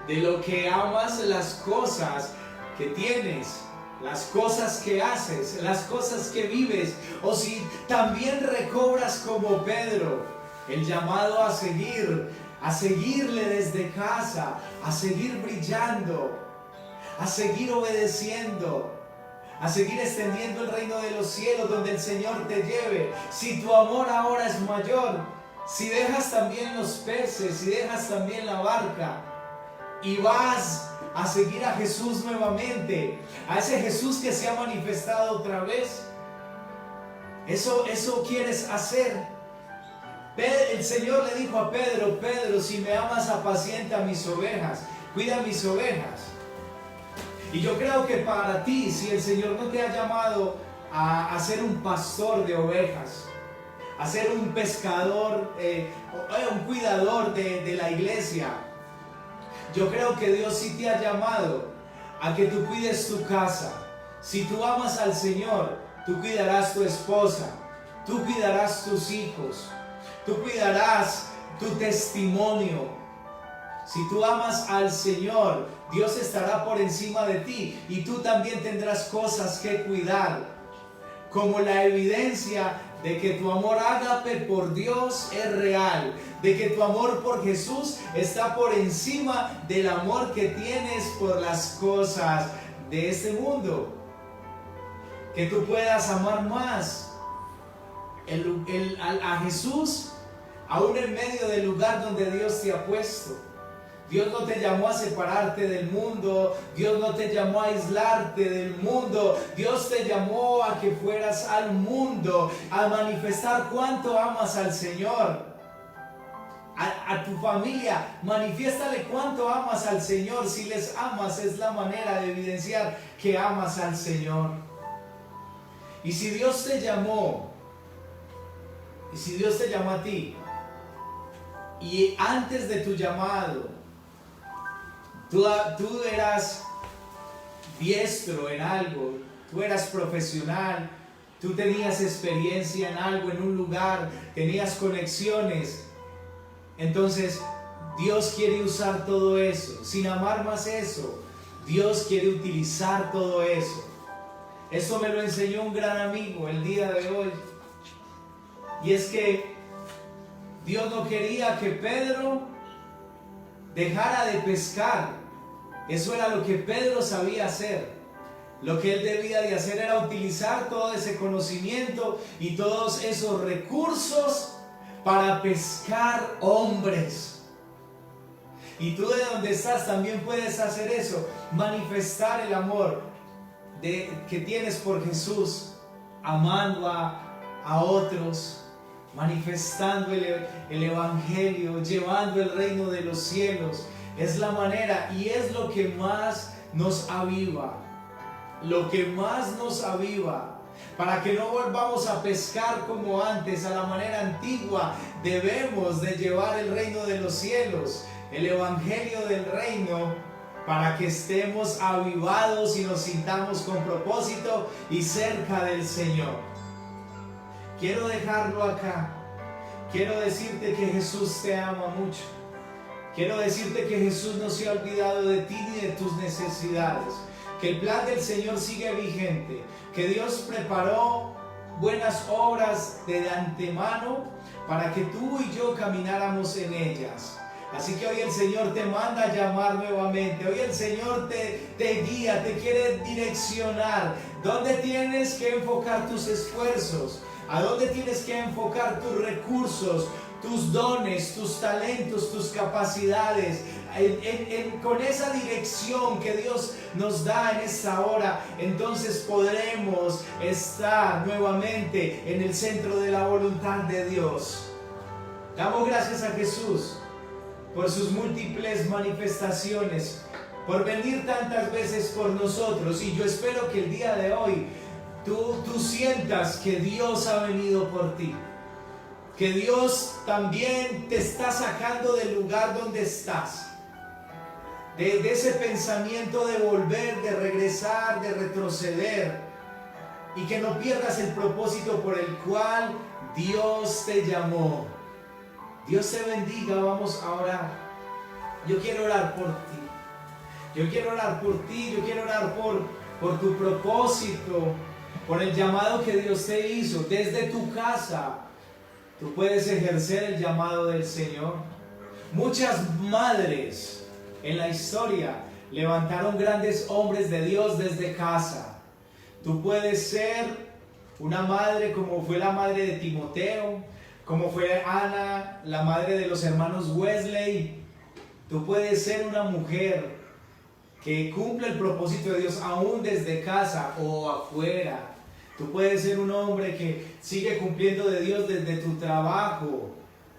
de lo que amas las cosas que tienes, las cosas que haces, las cosas que vives, o si también recobras como Pedro el llamado a seguirle desde casa, a seguir brillando, a seguir obedeciendo, a seguir extendiendo el reino de los cielos donde el Señor te lleve. Si tu amor ahora es mayor, si dejas también los peces, si dejas también la barca y vas a seguir a Jesús nuevamente, a ese Jesús que se ha manifestado otra vez, eso quieres hacer. El Señor le dijo a Pedro, Pedro, si me amas, apacienta mis ovejas, cuida mis ovejas. Y yo creo que para ti, si el Señor no te ha llamado a ser un pastor de ovejas, a ser un pescador, un cuidador de la iglesia, yo creo que Dios sí te ha llamado a que tú cuides tu casa. Si tú amas al Señor, tú cuidarás tu esposa, tú cuidarás tus hijos, tú cuidarás tu testimonio. Si tú amas al Señor, Dios estará por encima de ti y tú también tendrás cosas que cuidar, como la evidencia de que tu amor ágape por Dios es real, de que tu amor por Jesús está por encima del amor que tienes por las cosas de este mundo. Que tú puedas amar más a Jesús, aún en medio del lugar donde Dios te ha puesto. Dios no te llamó a separarte del mundo, Dios no te llamó a aislarte del mundo, Dios te llamó a que fueras al mundo, a manifestar cuánto amas al Señor. A tu familia, manifiéstale cuánto amas al Señor. Si les amas, es la manera de evidenciar que amas al Señor. Y si Dios te llamó, a ti, y antes de tu llamado, tú eras diestro en algo, tú eras profesional, tú tenías experiencia en algo, en un lugar, tenías conexiones, entonces Dios quiere usar todo eso, sin amar más eso. Dios quiere utilizar todo eso. Esto me lo enseñó un gran amigo el día de hoy, y es que Dios no quería que Pedro dejara de pescar. Eso era lo que Pedro sabía hacer. Lo que él debía de hacer era utilizar todo ese conocimiento y todos esos recursos para pescar hombres. Y tú de donde estás también puedes hacer eso, manifestar el amor que tienes por Jesús, amando a otros, manifestando el Evangelio, llevando el reino de los cielos. Es la manera y es lo que más nos aviva. Lo que más nos aviva, para que no volvamos a pescar como antes, a la manera antigua. Debemos de llevar el reino de los cielos, el evangelio del reino, para que estemos avivados y nos sintamos con propósito y cerca del Señor. Quiero dejarlo acá. Quiero decirte que Jesús te ama mucho. Quiero decirte que Jesús no se ha olvidado de ti ni de tus necesidades. Que el plan del Señor sigue vigente, que Dios preparó buenas obras de antemano para que tú y yo camináramos en ellas. Así que hoy el Señor te manda a llamar nuevamente, hoy el Señor te guía, te quiere direccionar. ¿Dónde tienes que enfocar tus esfuerzos? ¿A dónde tienes que enfocar tus recursos, tus dones, tus talentos, tus capacidades? Con esa dirección que Dios nos da en esta hora, entonces podremos estar nuevamente en el centro de la voluntad de Dios. Damos gracias a Jesús por sus múltiples manifestaciones, por venir tantas veces por nosotros, y yo espero que el día de hoy tú sientas que Dios ha venido por ti, que Dios también te está sacando del lugar donde estás, de ese pensamiento de volver, de regresar, de retroceder, y que no pierdas el propósito por el cual Dios te llamó. Dios te bendiga. Vamos a orar. Yo quiero orar por ti. Yo quiero orar por ti. Yo quiero orar por tu propósito, por el llamado que Dios te hizo. Desde tu casa tú puedes ejercer el llamado del Señor. Muchas madres en la historia levantaron grandes hombres de Dios desde casa. Tú puedes ser una madre como fue la madre de Timoteo, como fue Ana, la madre de los hermanos Wesley. Tú puedes ser una mujer que cumple el propósito de Dios aún desde casa o afuera. Tú puedes ser un hombre que sigue cumpliendo de Dios desde tu trabajo,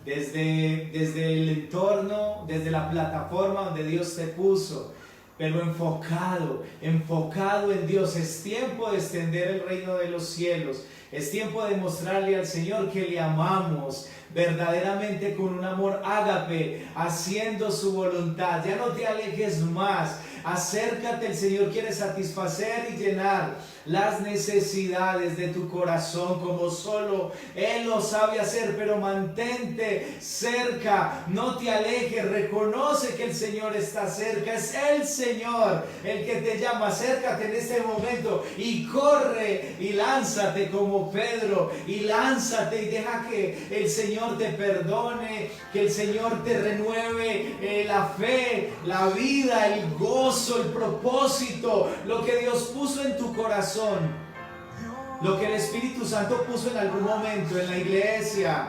desde el entorno, desde la plataforma donde Dios te puso, pero enfocado en Dios. Es tiempo de extender el reino de los cielos. Es tiempo de mostrarle al Señor que le amamos verdaderamente con un amor ágape, haciendo su voluntad. Ya no te alejes más. Acércate, el Señor quiere satisfacer y llenar las necesidades de tu corazón como solo Él lo sabe hacer, pero mantente cerca, no te alejes, reconoce que el Señor está cerca, es el Señor el que te llama. Acércate en este momento y corre y lánzate como Pedro, y lánzate y deja que el Señor te perdone, que el Señor te renueve la fe, la vida, el gozo, el propósito, lo que Dios puso en tu corazón, lo que el Espíritu Santo puso en algún momento en la iglesia,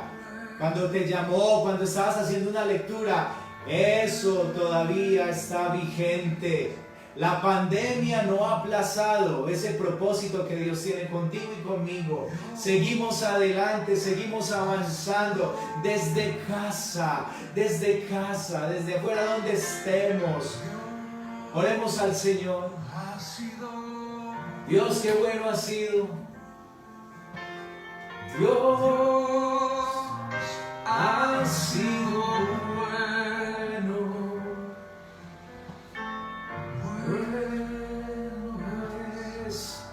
cuando te llamó, cuando estabas haciendo una lectura. Eso todavía está vigente. La pandemia no ha aplazado ese propósito que Dios tiene contigo y conmigo. Seguimos adelante, seguimos avanzando desde casa, desde afuera donde estemos. Oremos al Señor. Dios, qué bueno ha sido. Dios ha sido bueno. Bueno es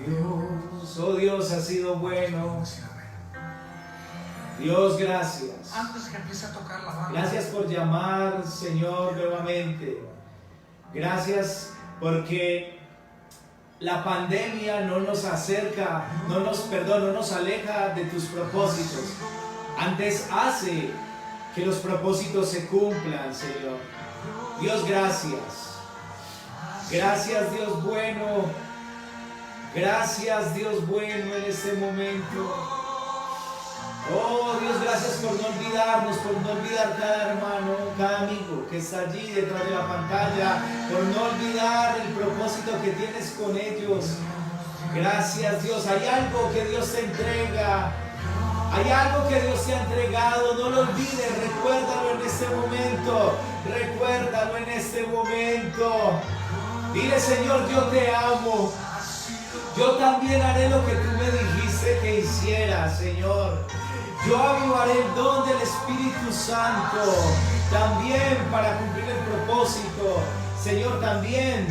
Dios. Oh, Dios ha sido bueno. Dios, gracias. Antes que empiece a tocar la banda. Gracias por llamar, Señor, nuevamente. Gracias porque la pandemia no nos acerca, no nos aleja de tus propósitos. Antes hace que los propósitos se cumplan, Señor. Dios, gracias. Gracias, Dios bueno. Gracias, Dios bueno, en este momento. Oh Dios, gracias por no olvidarnos, por no olvidar cada hermano, cada amigo que está allí detrás de la pantalla, por no olvidar el propósito que tienes con ellos. Gracias, Dios. Hay algo que Dios te entrega, hay algo que Dios te ha entregado. No lo olvides, recuérdalo en este momento, recuérdalo en este momento. Dile: Señor, yo te amo. Yo también haré lo que tú me dijiste que hiciera, Señor. Yo avivaré el don del Espíritu Santo también para cumplir el propósito, Señor, también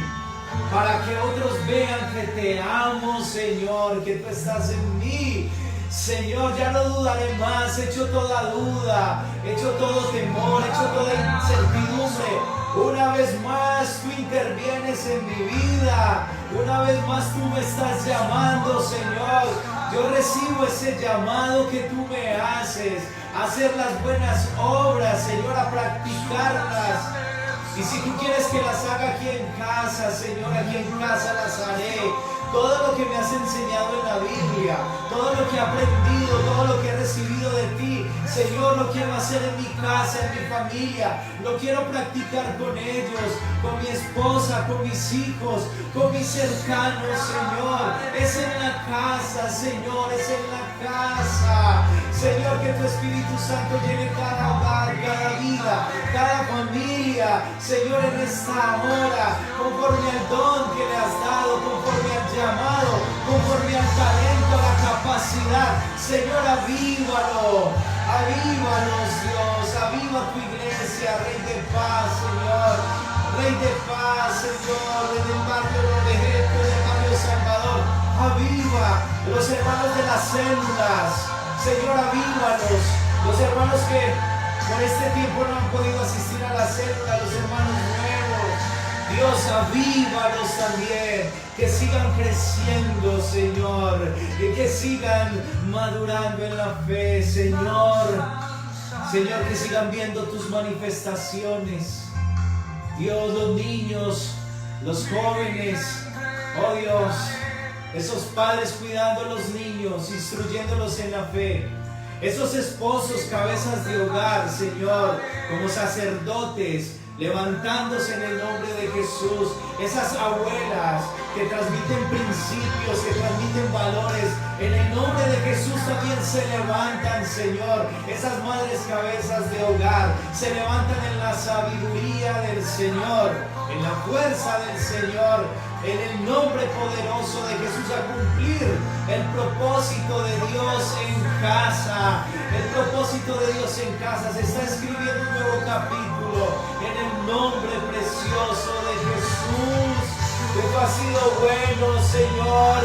para que otros vean que te amo, Señor, que tú estás en mí. Señor, ya no dudaré más, echo toda duda, echo todo temor, echo toda incertidumbre. Una vez más tú intervienes en mi vida, una vez más tú me estás llamando, Señor. Yo recibo ese llamado que tú me haces, a hacer las buenas obras, Señor, a practicarlas. Y si tú quieres que las haga aquí en casa, Señor, aquí en casa las haré. Todo lo que me has enseñado en la Biblia, todo lo que he aprendido, todo lo que he recibido de ti, Señor, lo quiero hacer en mi casa, en mi familia. Lo quiero practicar con ellos, con mi esposa, con mis hijos, con mis cercanos, Señor. Es en la casa, Señor, es en la casa. Señor, que tu Espíritu Santo llene cada hogar, cada vida, cada familia, Señor, en esta hora, conforme al don que le has dado, conforme al llamado, conforme al talento, a la capacidad. Señor, avívalo, avívalos, Dios, aviva tu iglesia, Rey de paz, Señor, Rey de paz, Señor, desde el barrio Loreto, del barrio Salvador, aviva los hermanos de las células. Señor, avívalos, los hermanos que por este tiempo no han podido asistir a la célula, los hermanos nuevos. Dios, avívalos también, que sigan creciendo, Señor, y que sigan madurando en la fe, Señor. Señor, que sigan viendo tus manifestaciones. Dios, los niños, los jóvenes, oh Dios, esos padres cuidando a los niños, instruyéndolos en la fe. Esos esposos, cabezas de hogar, Señor, como sacerdotes, levantándose en el nombre de Jesús. Esas abuelas que transmiten principios, que transmiten valores, en el nombre de Jesús también se levantan, Señor. Esas madres cabezas de hogar se levantan en la sabiduría del Señor, en la fuerza del Señor, en el nombre poderoso de Jesús, a cumplir el propósito de Dios en casa. El propósito de Dios en casa. Se está escribiendo un nuevo capítulo en el nombre precioso de Jesús. Tú has sido bueno, Señor.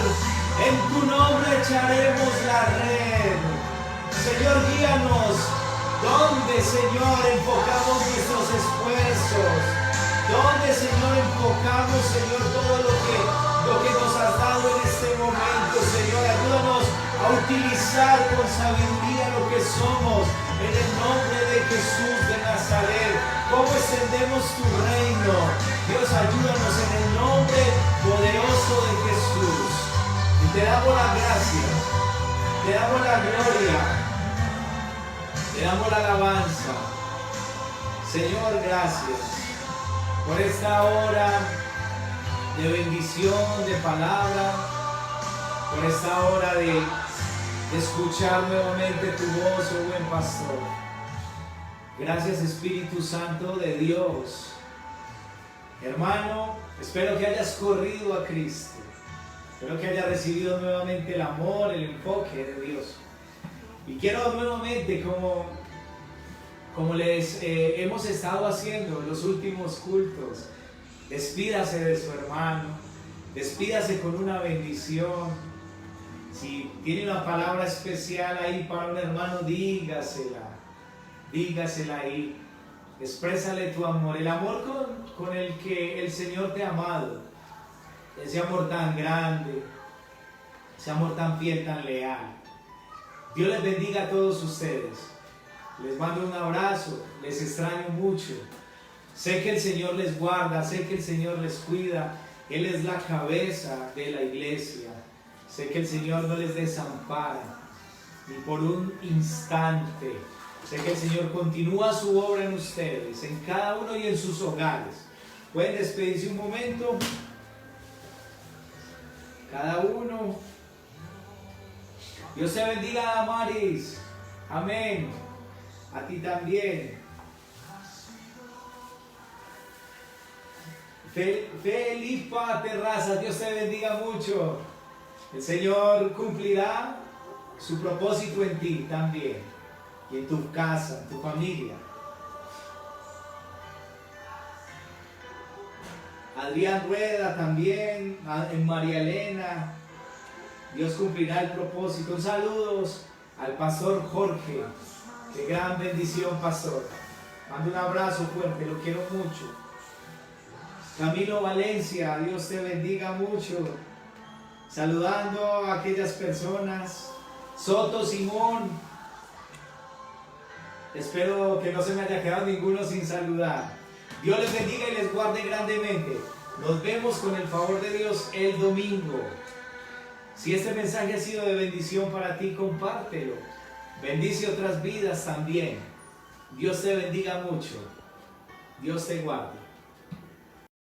En tu nombre echaremos la red. Señor, guíanos. ¿Dónde, Señor, enfocamos nuestros esfuerzos? ¿Dónde, Señor, enfocamos, Señor, todo lo que nos has dado en este momento, Señor? Ayúdanos a utilizar con sabiduría lo que somos, en el nombre de Jesús de Nazaret. ¿Cómo extendemos tu reino? Dios, ayúdanos en el nombre poderoso de Jesús. Y te damos la gracia, te damos la gloria, te damos la alabanza. Señor, gracias por esta hora de bendición, de palabra, por esta hora de escuchar nuevamente tu voz, oh buen pastor. Gracias, Espíritu Santo de Dios. Hermano, espero que hayas corrido a Cristo. Espero que hayas recibido nuevamente el amor, el enfoque de Dios. Y quiero nuevamente, como les hemos estado haciendo en los últimos cultos, despídase de su hermano, despídase con una bendición. Si tiene una palabra especial ahí para un hermano, dígasela ahí. Exprésale tu amor, el amor con el que el Señor te ha amado, ese amor tan grande, ese amor tan fiel, tan leal. Dios les bendiga a todos ustedes. Les mando un abrazo, les extraño mucho. Sé que el Señor les guarda, sé que el Señor les cuida Él es la cabeza de la iglesia. Sé que el Señor no les desampara ni por un instante. Sé que el Señor continúa su obra en ustedes, en cada uno y en sus hogares. Pueden despedirse un momento, cada uno. Dios te bendiga, Damaris. Amén. A ti también. Felipa Terraza, Dios te bendiga mucho. El Señor cumplirá su propósito en ti también, y en tu casa, en tu familia. Adrián Rueda también, en María Elena, Dios cumplirá el propósito. Un saludo al pastor Jorge, qué gran bendición, pastor. Mando un abrazo fuerte, lo quiero mucho. Camilo Valencia, Dios te bendiga mucho. Saludando a aquellas personas. Soto Simón, espero que no se me haya quedado ninguno sin saludar. Dios les bendiga y les guarde grandemente. Nos vemos con el favor de Dios el domingo. Si este mensaje ha sido de bendición para ti, compártelo. Bendice otras vidas también. Dios te bendiga mucho. Dios te guarde.